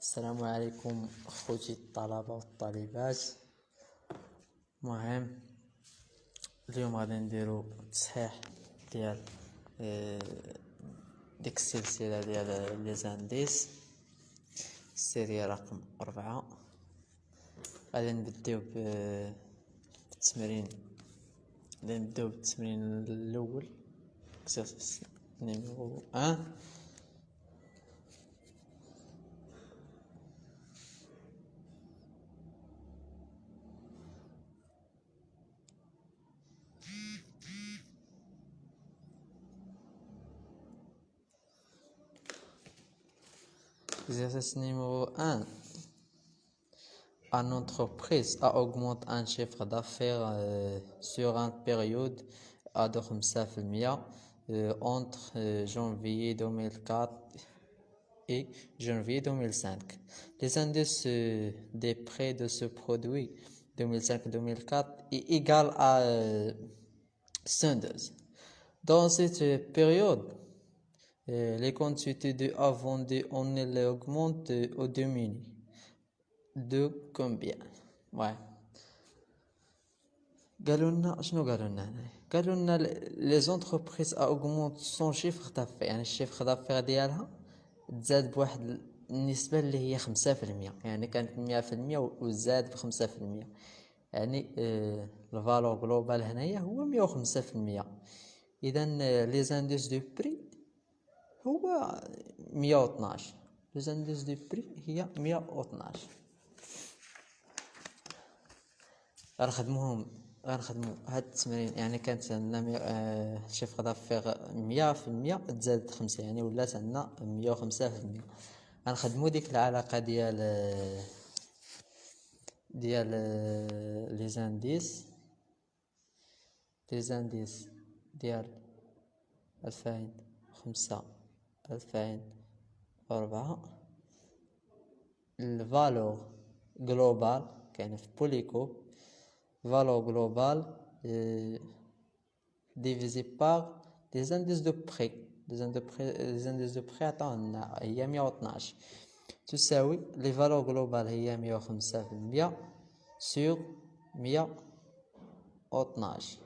السلام عليكم أخوتي الطلبة والطالبات. مهم اليوم غادي نديرو تصحيح ديال ديك السلسلة ديال لي زانديس، السيرية رقم 4. غادي نبداو بالتمرين الأول، اكسرسيس نيميرو 1. Exercice numéro 1. Une entreprise a augmenté un chiffre d'affaires sur une période de 5% entre janvier 2004 et janvier 2005. Les indices des prix de ce produit 2005-2004 est égal à 112. Dans cette période, les quantités de A vendues on les augmente au diminue. De combien؟ ouais. قالوا لنا les entreprises a augmenté son chiffre d'affaires، يعني الشيفر دافير ديالها تزاد بواحد النسبة اللي هي 5%، يعني كانت 100% وزاد ب5%، يعني الفالور جلوبال هنايا هو 105%. اذا لي زانديس دو بري هو 112، لي زانديس دو بري هي 112. غنخدمو هاد التمرين، يعني كانت عندنا شيفر دافير 100% تزادت 5، يعني ولات عندنا 105%. غنخدمو ديك العلاقة ديال لي زانديس ديال 2005 2004. الفالور جلوبال كاين في بوليكو، valeur globale divisé par les indices de prix. Les indices de prix عطاونا هي 112، تساوي les valeurs globales هي 105% sur 112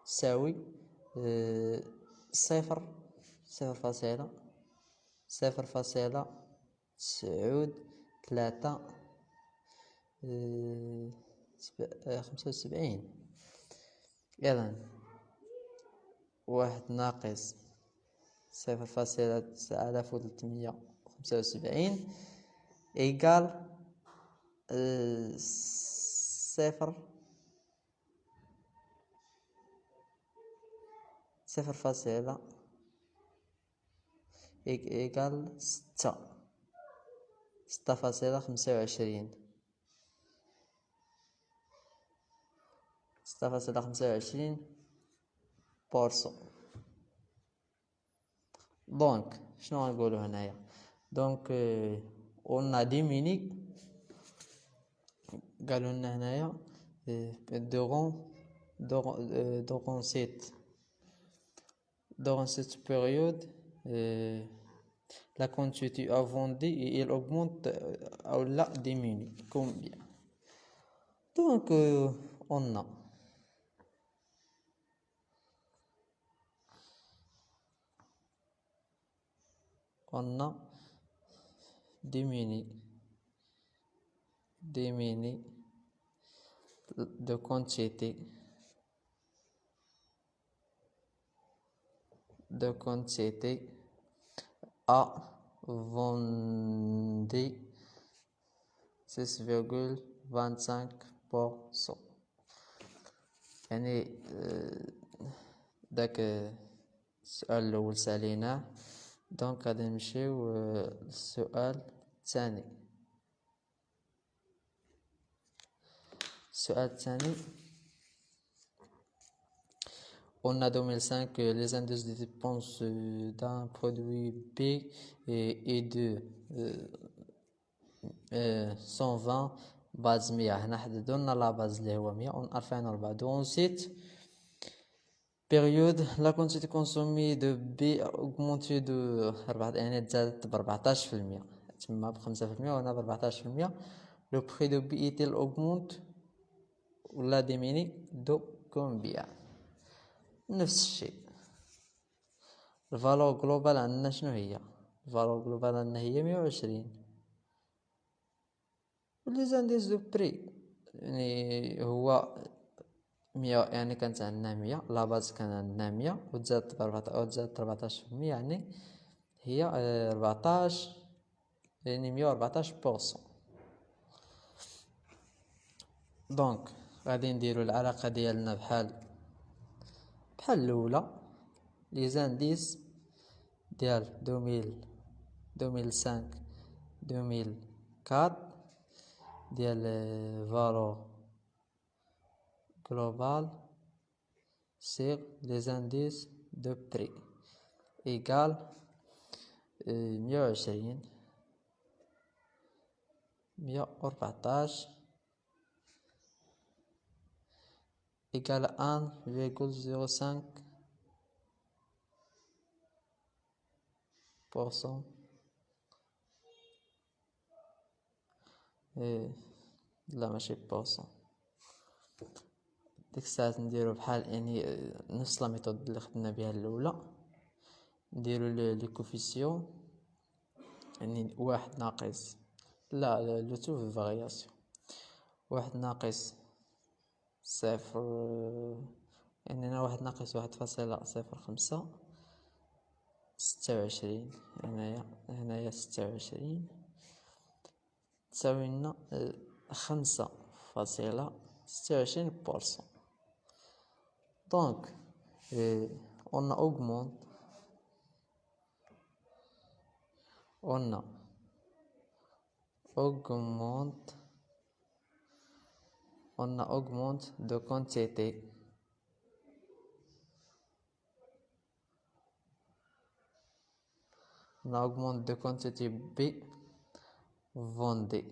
تساوي 0.93 75. إذن 1 ناقص 0.9375 إيكال 0.6 إيكال 6.25. 6.25%. دونك شنو غنقولو هنايا؟ دونك قلنا ديميني، قالوا لنا هنايا durant cette période la quantité à vendre elle augmente ou la diminue combien. Donc on a diminue de quantité à vendre 6.25%. يعني داك السؤال الأول ساليناه. دونك غادي نمشيو للسؤال الثاني. On a 2005 les indices de dépenses d'un produit B et de 120 باز 100. هنا حددوا لنا لا باز اللي هو 100 en 2004. Donc ensuite période la quantité consommée de B a augmenté de 4، يعني تزادت ب 14%. تما ب5% وهنا ب14%. لو بري دو بي ايتيل اوغمونت ولا ديميني دو كومبيان. نفس الشيء. الفالور جلوبال عندنا شنو هي؟ الفالور جلوبال عندنا هي 120. ولي زانديس دو بري يعني هو 100، يعني كانت عندنا 100 لا باز كان عندنا 100 وتزاد 14%، يعني هي 14، يعني 114%. دونك غادي نديرو العلاقة ديالنا بحال الأولى. لي زانديس ديال 2005 2004 ديال فالور global sur les indices de prix égale 120 114 égale 1,05%. لا ماشي بورسون. ديك الساعات نديرو بحال يعني نفس لا ميثود اللي خدنا بها الاولى. نديرو لي كوفيسيون، يعني واحد ناقص لا لو تو في فارياسيون، واحد ناقص صفر، يعني هنا واحد ناقص 1.05، 26. هنايا 26 تساوي لنا 5.26%. دونك on augmente de quantité. On augmente de quantité B vendée،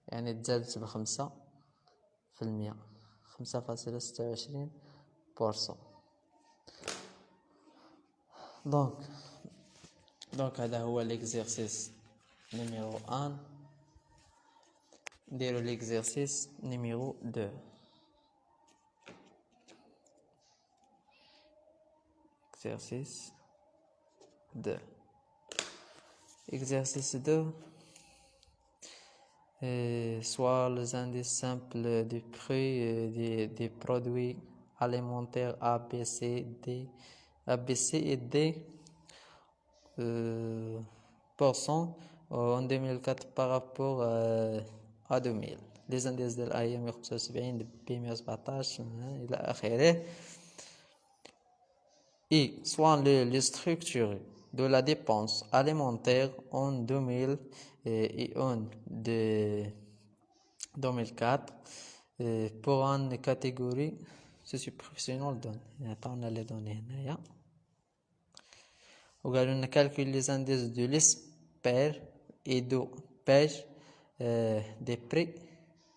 يعني تزادت ب5%، 5.26%. دونك هذا هو l'exercice numéro 1. نديرو l'exercice numéro 2. Exercice 2. Exercice 2. Soit les indices simples du prix des produits alimentaires A, B, C, et D pourcent en 2004 par rapport à 2000. Les indices de l'AI 175 de B 117 إلى آخره. Et soit les structures de la dépense alimentaire en 2000 et en 2004 pour une catégorie socio-professionnelle donne. عطاونا les données هنايا وقالوا لنا calculer les indices de l'ESPER et de page des prix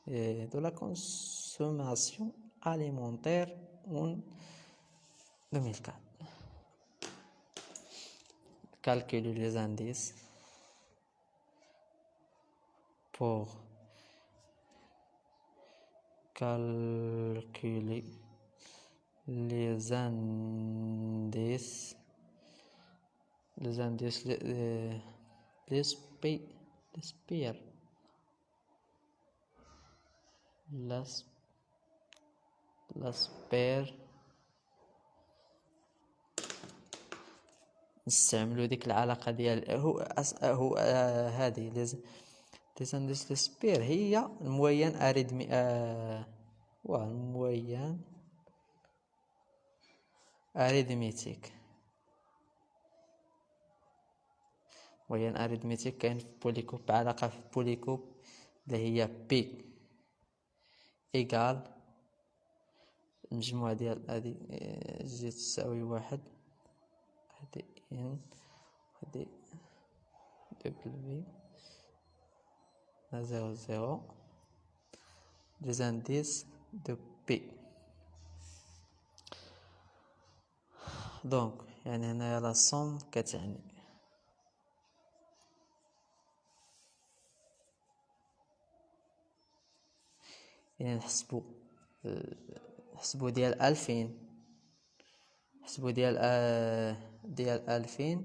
de la consommation alimentaire en 2004. Calculer les indices pour calculer les indices l'ESPER نستعملو ديك العلاقة ديال هو هذه les indices l'ESPER هي الموين أريدمي الموين أريدميتيك. موين أريدميتيك كاين في بوليكوب، علاقة في بوليكوب اللي هي بي إيكال المجموع ديال هادي جي تساوي 1، هادي إن، هادي دبليو 0 les indices de P. دونك يعني هنايا لا صوم كتعني يعني نحسبو ديال 2000، نحسبو ديال 2000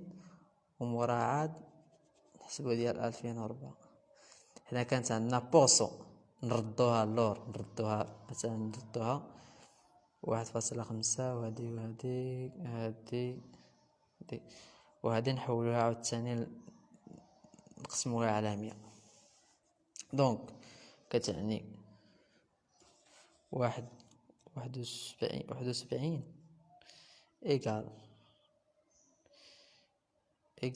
ومورا عاد نحسبو ديال 2004. هنا كانت عندنا بوصو نردوها اللور، نردوها مثلا نردوها 1.5، وهادي وهادي نحولوها عاوتاني نقسموها على 100. دونك كتعني 71 إيكال 1,15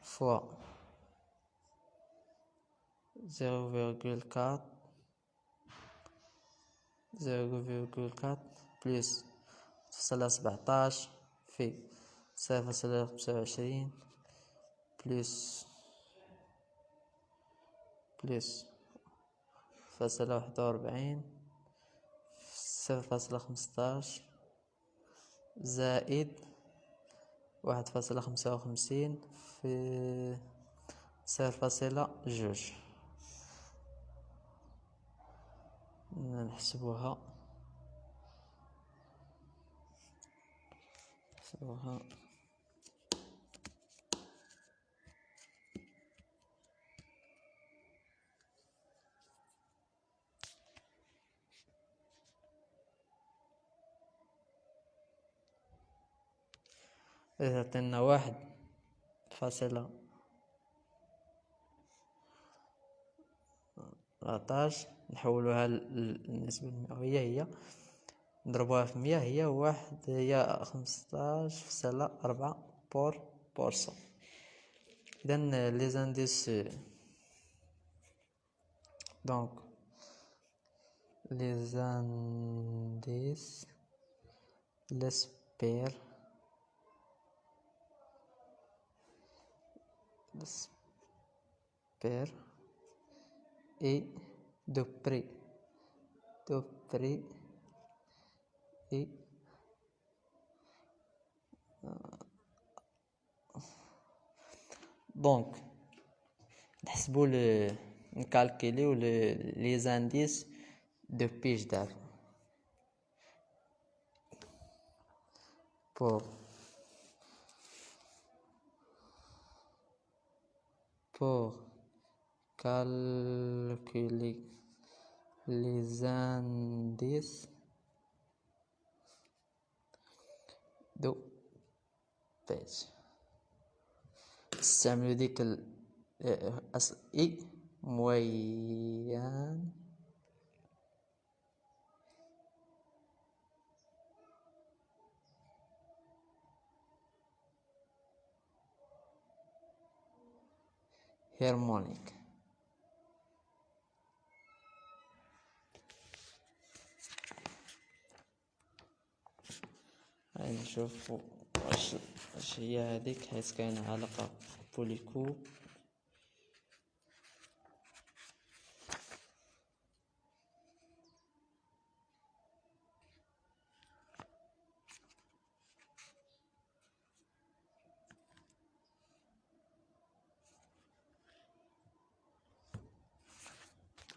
فوا 0,4 بلس 17 في 0.25 بلس 0.41 0.15 زائد 1.55 في 0.2. نحسبوها إذا عطينا 1.14 نحولوها للنسبة المئوية، هي نضربوها في 100 هي 15,4%. إذن لي زانديس دونك لي زانديس l'espère et de prix et دونك نحسبو نكالكيليو لي زانديس دو بيج دار pour calculer les indices de page نستعملو ديك اي مويان هرمونيك. نشوفو واش هي هذيك، حيت كاينه علاقه بوليكوب.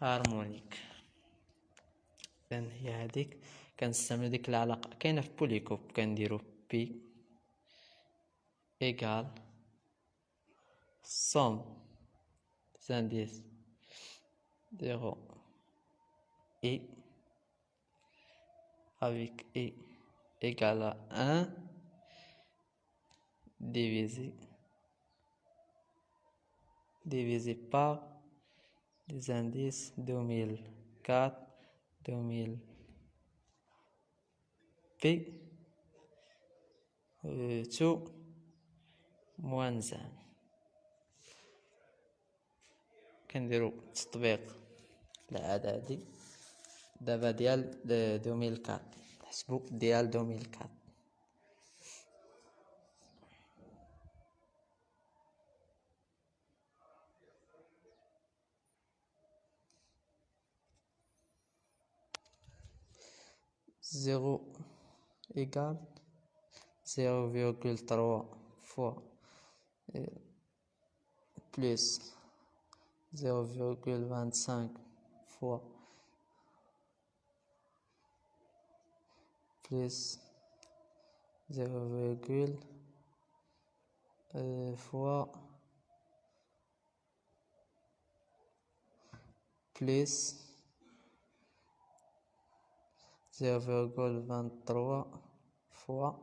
هارمونيك إذن هي هذيك، كنستعملو ديك العلاقة كاينة في بوليكوب، كنديرو بي إيكال somme des indices 0 et avec et égale à 1 divisé par les indices 2004 2000 P tout moins 1. كنديرو تطبيق العادة هادي دابا ديال 2004، نحسبو ديال 2004. Zéro égale 0,3 fois plus 0,25 fois plus 0, fois plus 0,23 fois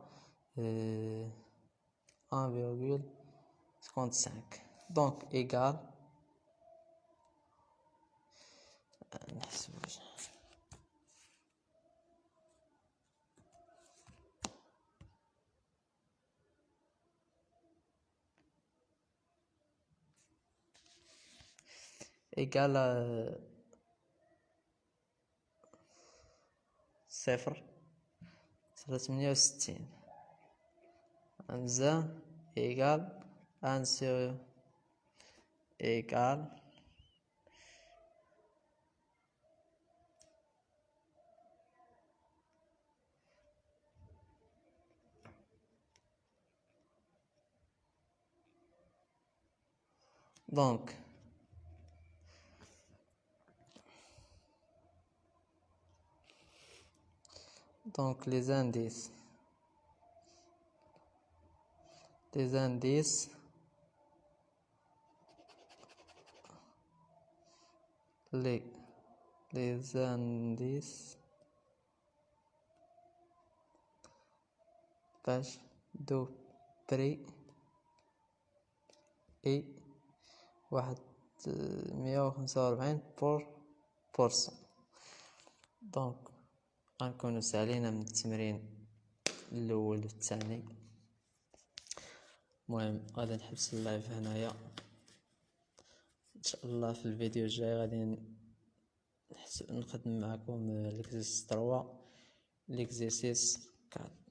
1,55. Donc égal égal à 0.68 1 égale 1 sur égale donc les indices les indices page de prix et 145%. دونك غنكونو سالينا من التمرين الاول والثاني. المهم غادي نحبس اللايف هنايا، ان شاء الله في الفيديو الجاي غادي نخدم معكم ليكزيرسيس 3 ليكزيرسيس 4.